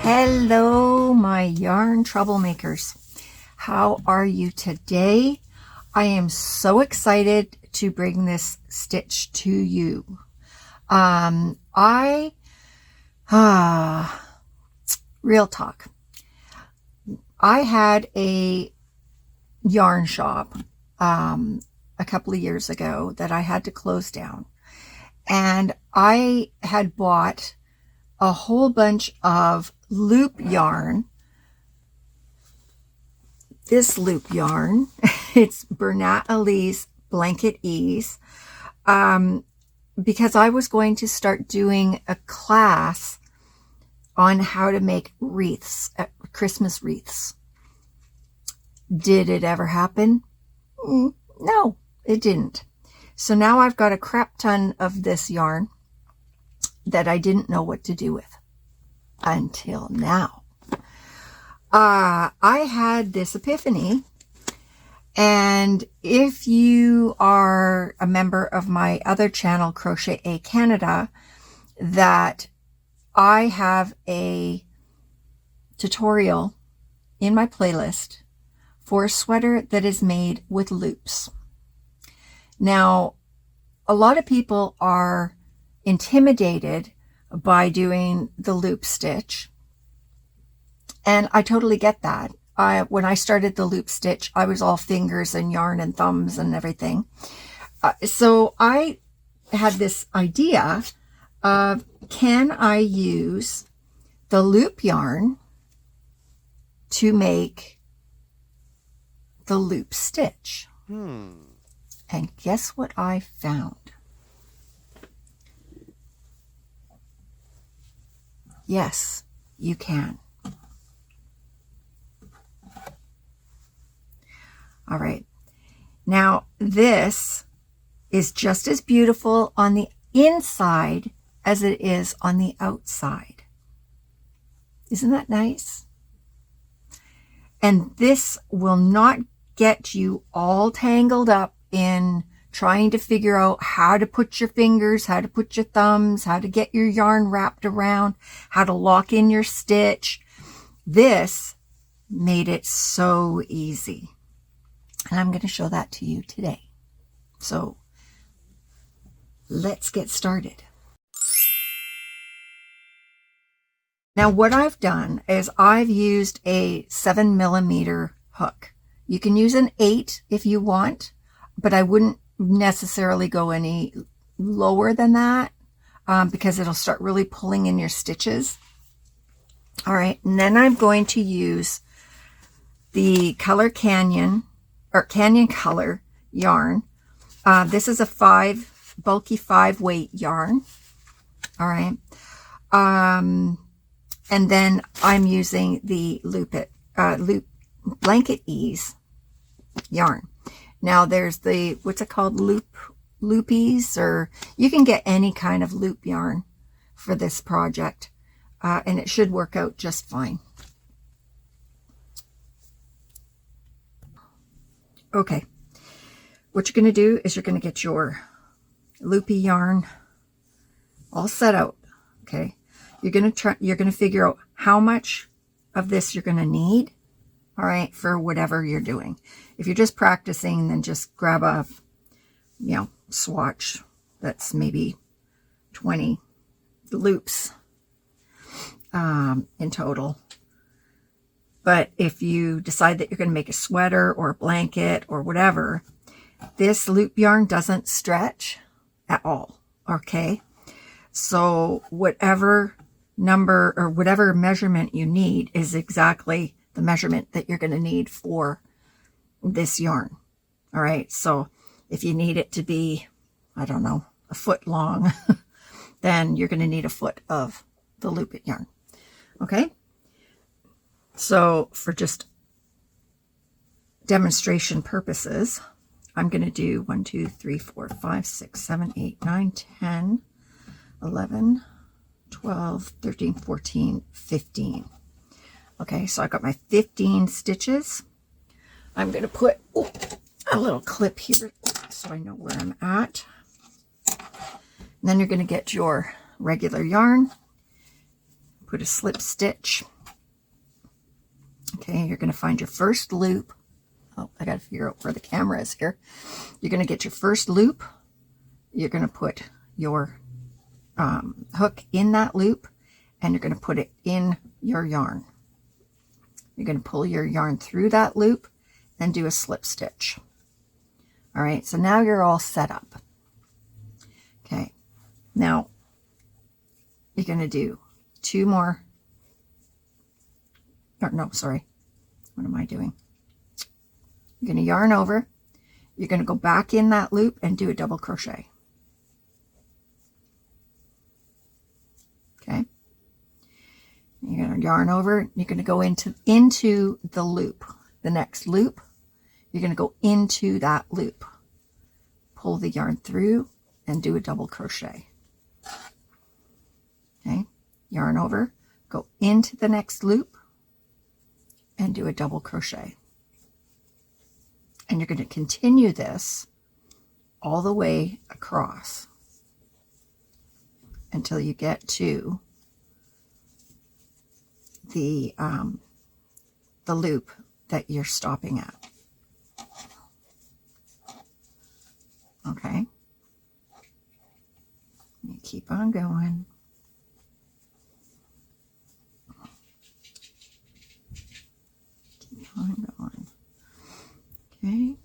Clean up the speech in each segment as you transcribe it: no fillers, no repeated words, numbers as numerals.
Hello, my yarn troublemakers. How are you today? I am so excited to bring this stitch to you. Real talk. I had a yarn shop a couple of years ago that I had to close down, and I had bought a whole bunch of loop yarn. This loop yarn, it's Bernat Ali's Blanket Ease, because I was going to start doing a class on how to make wreaths, Christmas wreaths. Did it ever happen? No, it didn't. So now I've got a crap ton of this yarn that I didn't know what to do with until now. I had this epiphany, and if you are a member of my other channel, Crochet Canada, that I have a tutorial in my playlist for a sweater that is made with loops. Now, a lot of people are intimidated by doing the loop stitch, and I totally get that. When I started the loop stitch, I was all fingers and yarn and thumbs and everything. So I had this idea of, can I use the loop yarn to make the loop stitch? And guess what I found? Yes, you can. All right. Now, this is just as beautiful on the inside as it is on the outside. Isn't that nice? And this will not get you all tangled up in trying to figure out how to put your fingers, how to put your thumbs, how to get your yarn wrapped around, how to lock in your stitch. This made it so easy. And I'm going to show that to you today. So let's get started. Now what I've done is I've used a 7mm hook. You can use an 8 if you want, but I wouldn't necessarily go any lower than that because it'll start really pulling in your stitches. All right, and then I'm going to use the Color Canyon or Canyon Color yarn. This is a bulky 5-weight yarn. All right, and then I'm using the loop Blanket Ease yarn. Now there's the, what's it called, loopies, or you can get any kind of loop yarn for this project, and it should work out just fine. Okay, what you're going to do is you're going to get your loopy yarn all set out. Okay, you're going to figure out how much of this you're going to need. All right, for whatever you're doing. If you're just practicing, then just grab a, swatch that's maybe 20 loops in total. But if you decide that you're going to make a sweater or a blanket or whatever, this loop yarn doesn't stretch at all. Okay, so whatever number or whatever measurement you need is exactly the measurement that you're going to need for this yarn. All right, so if you need it to be, I don't know, a foot long, then you're going to need a foot of the loop yarn. Okay, so for just demonstration purposes, I'm going to do 1, 2, 3, 4, 5, 6, 7, 8, 9, 10, 11, 12, 13, 14, 15. Okay, so I got my 15 stitches. I'm going to put a little clip here so I know where I'm at. And then you're going to get your regular yarn, put a slip stitch Okay, you're going to find your first loop. Oh, I got to figure out where the camera is here. You're going to get your first loop. You're going to put your hook in that loop, and you're going to put it in your yarn. You're going to pull your yarn through that loop and do a slip stitch. All right, so now you're all set up. Okay, now you're going to do two more. Or no, sorry. What am I doing? You're going to yarn over. You're going to go back in that loop and do a double crochet. Okay. You're going to yarn over. You're going to go into the loop, the next loop. You're going to go into that loop, pull the yarn through, and do a double crochet. Okay, yarn over, go into the next loop, and do a double crochet. And you're going to continue this all the way across until you get to the loop that you're stopping at. Okay, you keep on going. Keep on going. Okay.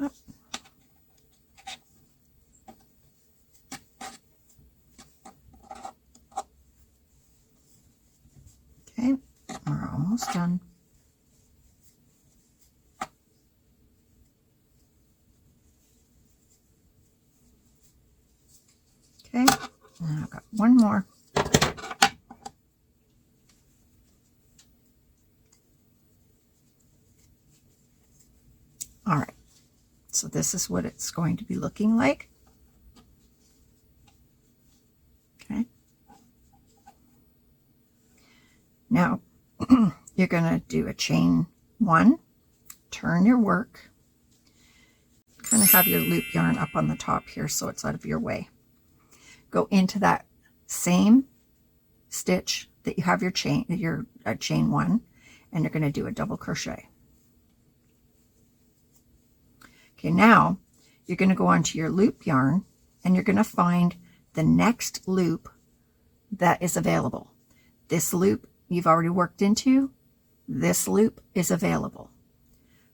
Up. Okay, we're almost done. Okay, now I've got one more. All right, so this is what it's going to be looking like. Okay. Now, you're going to do a chain one, turn your work, kind of have your loop yarn up on the top here so it's out of your way. Go into that same stitch that you have your chain one, and you're going to do a double crochet. Okay, now you're going to go onto your loop yarn and you're going to find the next loop that is available. This loop you've already worked into, this loop is available.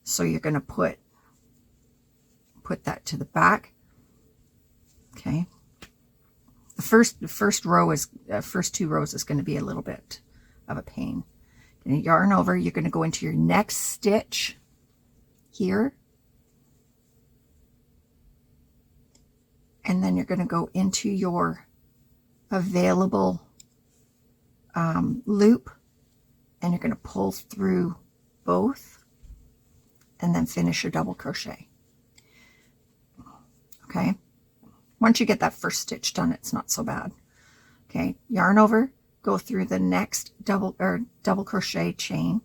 So you're going to put that to the back. Okay. The first two rows is going to be a little bit of a pain. You're going to yarn over. You're going to go into your next stitch here, and then you're going to go into your available loop, and you're going to pull through both, and then finish your double crochet. Okay. Once you get that first stitch done, it's not so bad. Okay, yarn over, go through the next double crochet chain,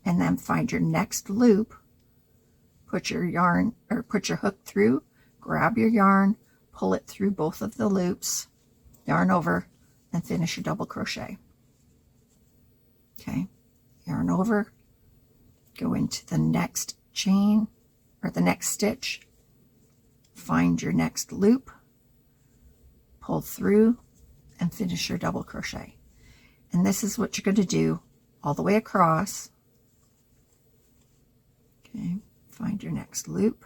and then find your next loop, put your hook through, grab your yarn, pull it through both of the loops, yarn over, and finish your double crochet. Okay, yarn over, go into the next chain or the next stitch, find your next loop, pull through, and finish your double crochet. And this is what you're going to do all the way across. Okay, find your next loop,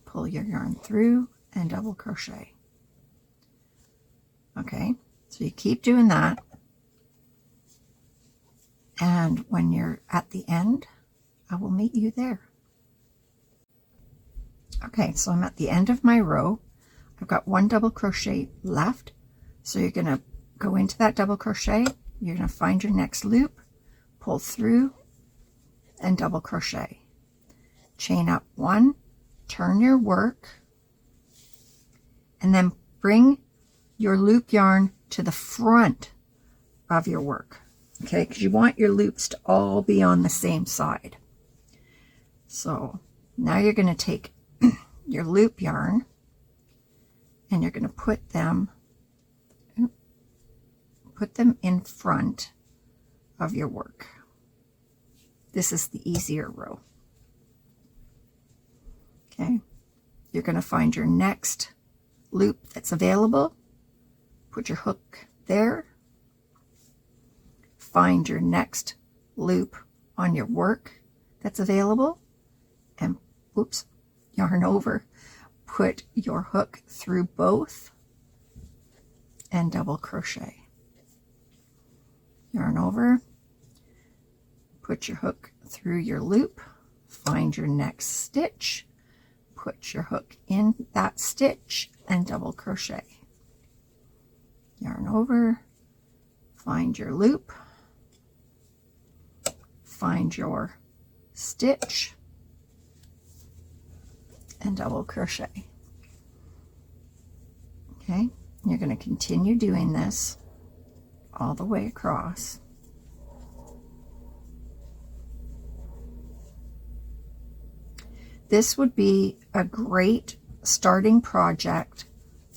pull your yarn through, and double crochet. Okay, so you keep doing that, and when you're at the end, I will meet you there. Okay, so I'm at the end of my row. I've got one double crochet left, so you're going to go into that double crochet, you're going to find your next loop, pull through, and double crochet. Chain up one, turn your work, and then bring your loop yarn to the front of your work, okay, because you want your loops to all be on the same side. So Now you're going to take your loop yarn and you're going to put them in front of your work. This is the easier row. Okay, you're going to find your next loop that's available, put your hook there, find your next loop on your work that's available, and whoops, yarn over, put your hook through both and double crochet. Yarn over, put your hook through your loop, find your next stitch, put your hook in that stitch and double crochet. Yarn over, find your loop, find your stitch and double crochet. Okay, you're going to continue doing this all the way across. This would be a great starting project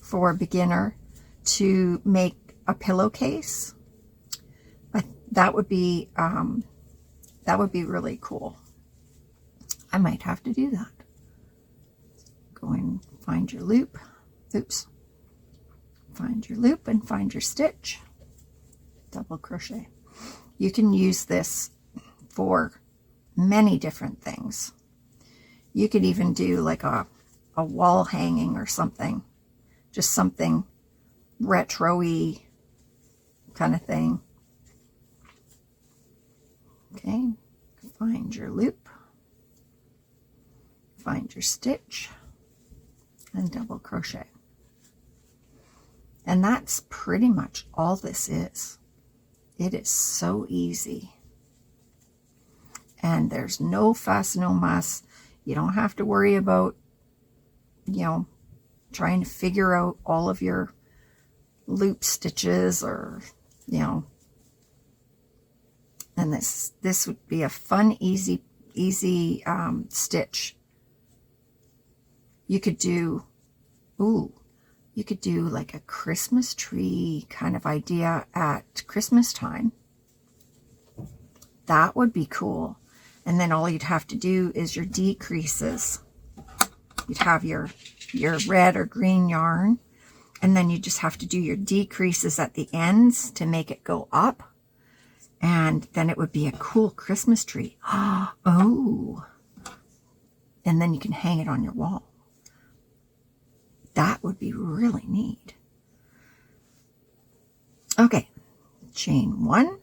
for a beginner to make a pillowcase. That would be really cool. I might have to do that. Go and find your loop. Oops. Find your loop and find your stitch. Double crochet. You can use this for many different things. You could even do like a wall hanging or something. Just something retro-y kind of thing. Okay, find your loop, find your stitch, and double crochet. And that's pretty much all this is. It is so easy. And there's no fuss, no muss. You don't have to worry about, trying to figure out all of your loop stitches or, and this would be a fun, easy stitch. You could do like a Christmas tree kind of idea at Christmas time. That would be cool. And then all you'd have to do is your decreases. You'd have your red or green yarn, and then you just have to do your decreases at the ends to make it go up. And then it would be a cool Christmas tree. Oh. And then you can hang it on your wall. That would be really neat. Okay. Chain 1.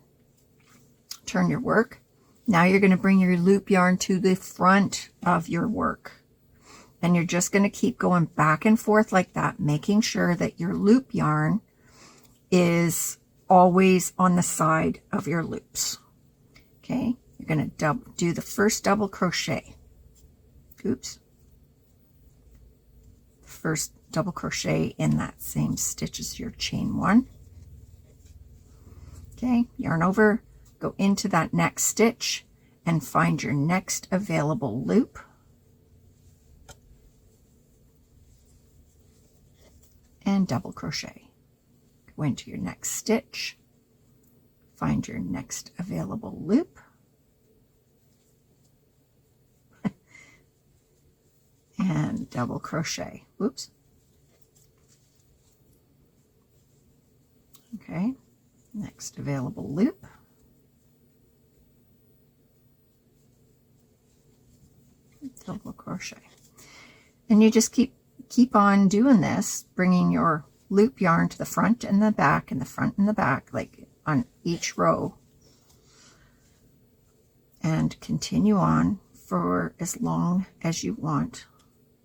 Turn your work. Now you're going to bring your loop yarn to the front of your work. And you're just going to keep going back and forth like that, making sure that your loop yarn is always on the side of your loops. Okay, you're going to do the first double crochet. Oops. First double crochet in that same stitch as your chain 1. Okay, yarn over, go into that next stitch and find your next available loop. And double crochet. Go into your next stitch, find your next available loop, and double crochet. Oops. Okay, next available loop. Double crochet. And you just keep on doing this, bringing your loop yarn to the front and the back and the front and the back, like on each row, and continue on for as long as you want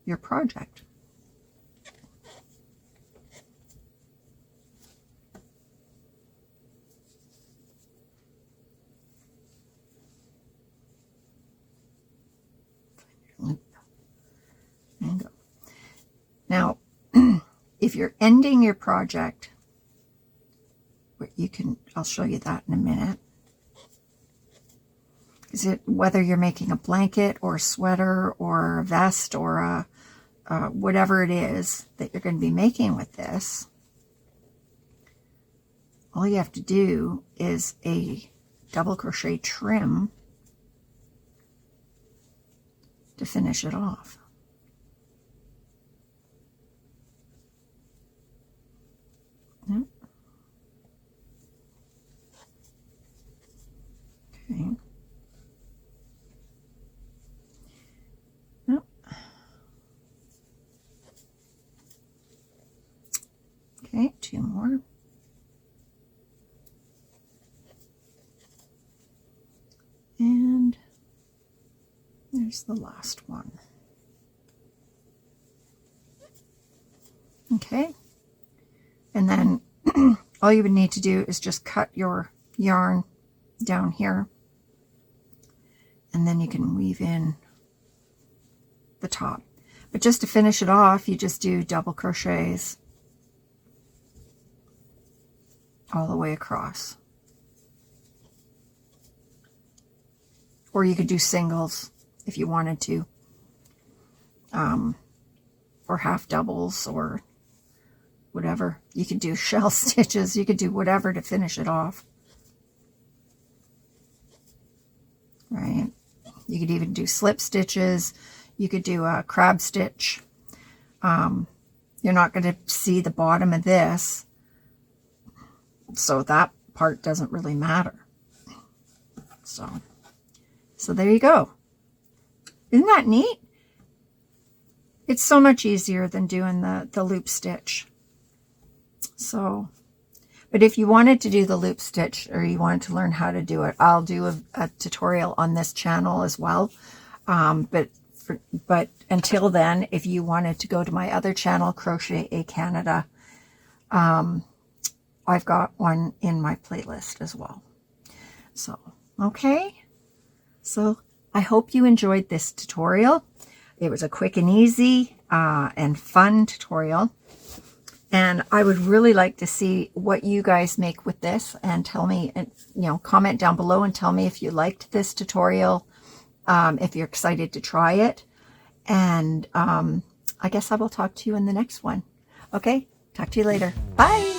your project. Loop and go. Now, if you're ending your project, I'll show you that in a minute. Is it whether you're making a blanket or a sweater or a vest or a whatever it is that you're going to be making with this, all you have to do is a double crochet trim to finish it off. Yep. Okay. Yep. Okay, 2 more. And there's the last one. Okay. And then all you would need to do is just cut your yarn down here, and then you can weave in the top. But just to finish it off, you just do double crochets all the way across. Or you could do singles if you wanted to, or half doubles, or whatever. You could do shell stitches, you could do whatever to finish it off. Right? You could even do slip stitches. You could do a crab stitch. You're not going to see the bottom of this, so that part doesn't really matter. So there you go. Isn't that neat? It's so much easier than doing the loop stitch. So, but if you wanted to do the loop stitch, or you wanted to learn how to do it, I'll do a tutorial on this channel as well. But until then, if you wanted to go to my other channel, Crochet A Canada, I've got one in my playlist as well. So, okay. So I hope you enjoyed this tutorial. It was a quick and easy and fun tutorial. And I would really like to see what you guys make with this, and tell me, and comment down below and tell me if you liked this tutorial, if you're excited to try it. And I guess I will talk to you in the next one. Okay, talk to you later. Bye.